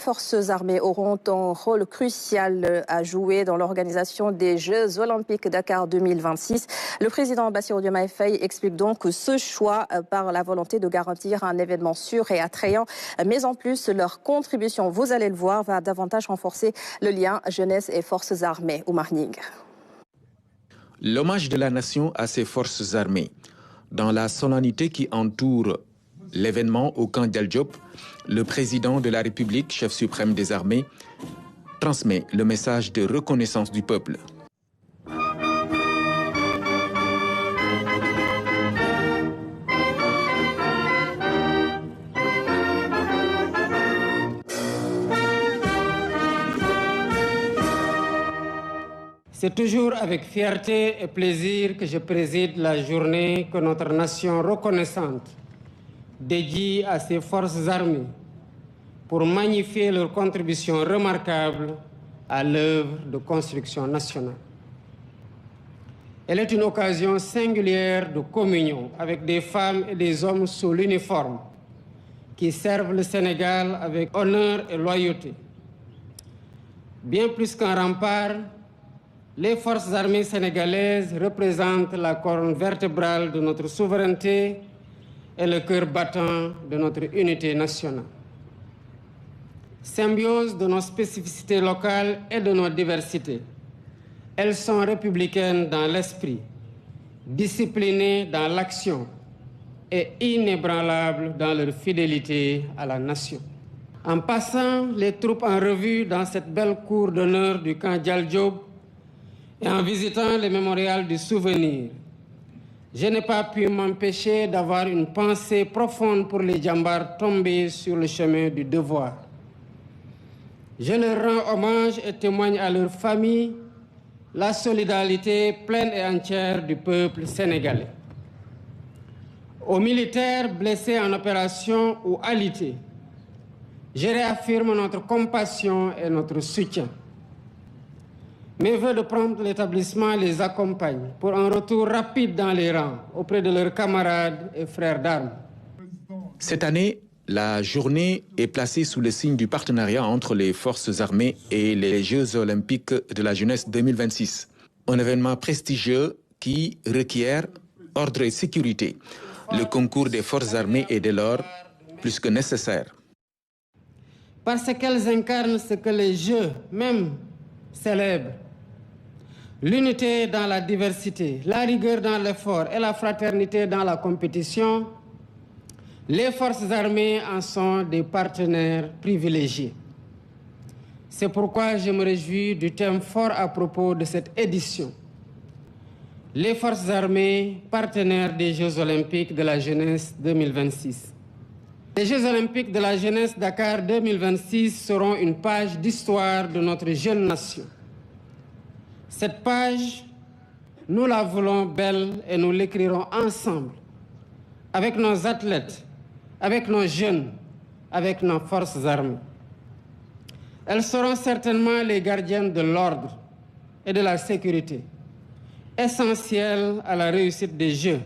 Les forces armées auront un rôle crucial à jouer dans l'organisation des Jeux Olympiques Dakar 2026. Le président Bassirou Diomaye Faye explique donc ce choix par la volonté de garantir un événement sûr et attrayant. Mais en plus, leur contribution, vous allez le voir, va davantage renforcer le lien jeunesse et forces armées. Oumar Ning. L'hommage de la nation à ses forces armées. Dans la solennité qui entoure l'événement au camp d'Al Diop, le président de la République, chef suprême des armées, transmet le message de reconnaissance du peuple. C'est toujours avec fierté et plaisir que je préside la journée que notre nation reconnaissante dédie à ses forces armées pour magnifier leur contribution remarquable à l'œuvre de construction nationale. Elle est une occasion singulière de communion avec des femmes et des hommes sous l'uniforme qui servent le Sénégal avec honneur et loyauté. Bien plus qu'un rempart, les forces armées sénégalaises représentent la colonne vertébrale de notre souveraineté et le cœur battant de notre unité nationale. Symbiose de nos spécificités locales et de nos diversités, elles sont républicaines dans l'esprit, disciplinées dans l'action et inébranlables dans leur fidélité à la nation. En passant les troupes en revue dans cette belle cour d'honneur du camp d'Al Diop et en visitant le mémorial du souvenir, je n'ai pas pu m'empêcher d'avoir une pensée profonde pour les djambars tombés sur le chemin du devoir. Je leur rends hommage et témoigne à leur famille la solidarité pleine et entière du peuple sénégalais. Aux militaires blessés en opération ou alités, je réaffirme notre compassion et notre soutien. Mes vœux de prompt l'établissement les accompagnent pour un retour rapide dans les rangs auprès de leurs camarades et frères d'armes. Cette année, la journée est placée sous le signe du partenariat entre les forces armées et les Jeux olympiques de la jeunesse 2026. Un événement prestigieux qui requiert ordre et sécurité. Le concours des forces armées est dès lors plus que nécessaire. Parce qu'elles incarnent ce que les Jeux même célèbrent. L'unité dans la diversité, la rigueur dans l'effort et la fraternité dans la compétition, les forces armées en sont des partenaires privilégiés. C'est pourquoi je me réjouis du thème fort à propos de cette édition. Les forces armées, partenaires des Jeux olympiques de la jeunesse 2026. Les Jeux olympiques de la jeunesse Dakar 2026 seront une page d'histoire de notre jeune nation. Cette page, nous la voulons belle et nous l'écrirons ensemble, avec nos athlètes, avec nos jeunes, avec nos forces armées. Elles seront certainement les gardiennes de l'ordre et de la sécurité, essentielles à la réussite des Jeux.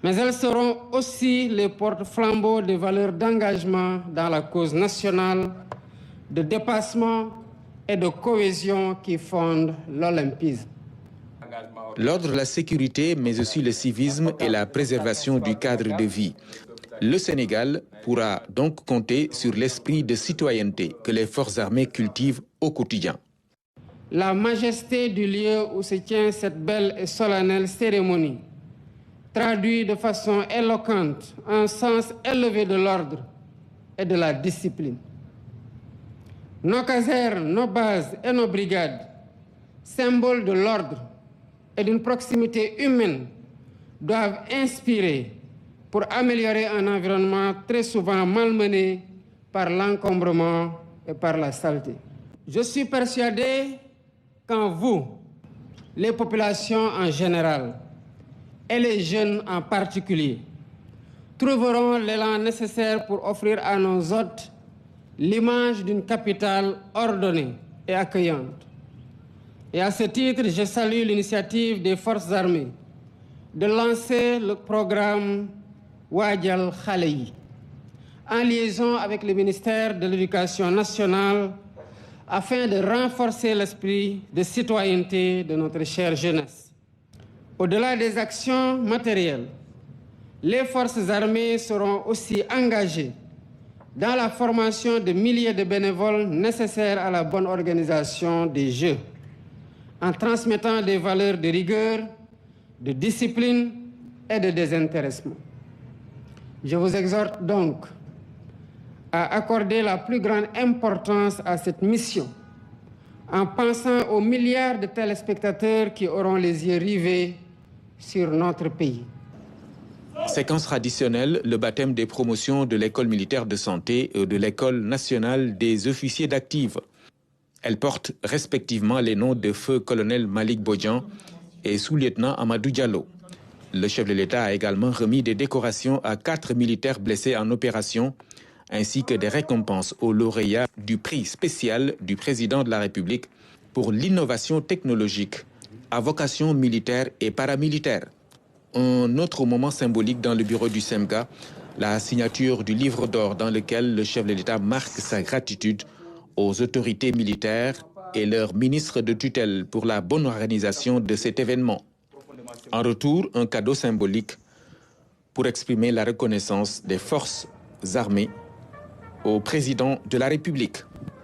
Mais elles seront aussi les porte-flambeaux des valeurs d'engagement dans la cause nationale, de dépassement et de cohésion qui fondent l'olympisme. L'ordre, la sécurité, mais aussi le civisme et la préservation du cadre de vie. Le Sénégal pourra donc compter sur l'esprit de citoyenneté que les forces armées cultivent au quotidien. La majesté du lieu où se tient cette belle et solennelle cérémonie traduit de façon éloquente un sens élevé de l'ordre et de la discipline. Nos casernes, nos bases et nos brigades, symboles de l'ordre et d'une proximité humaine, doivent inspirer pour améliorer un environnement très souvent malmené par l'encombrement et par la saleté. Je suis persuadé qu'en vous, les populations en général et les jeunes en particulier, trouveront l'élan nécessaire pour offrir à nos hôtes l'image d'une capitale ordonnée et accueillante. Et à ce titre, je salue l'initiative des forces armées de lancer le programme Wadjal Khaleyi, en liaison avec le ministère de l'Éducation nationale afin de renforcer l'esprit de citoyenneté de notre chère jeunesse. Au-delà des actions matérielles, les forces armées seront aussi engagées dans la formation de milliers de bénévoles nécessaires à la bonne organisation des Jeux, en transmettant des valeurs de rigueur, de discipline et de désintéressement. Je vous exhorte donc à accorder la plus grande importance à cette mission, en pensant aux milliards de téléspectateurs qui auront les yeux rivés sur notre pays. Séquence traditionnelle, le baptême des promotions de l'école militaire de santé et de l'école nationale des officiers d'active. Elles portent respectivement les noms de feu colonel Malik Bodjan et sous-lieutenant Amadou Diallo. Le chef de l'État a également remis des décorations à 4 militaires blessés en opération, ainsi que des récompenses aux lauréats du prix spécial du président de la République pour l'innovation technologique à vocation militaire et paramilitaire. Un autre moment symbolique dans le bureau du SEMGA, la signature du livre d'or dans lequel le chef de l'État marque sa gratitude aux autorités militaires et leurs ministres de tutelle pour la bonne organisation de cet événement. En retour, un cadeau symbolique pour exprimer la reconnaissance des forces armées au président de la République.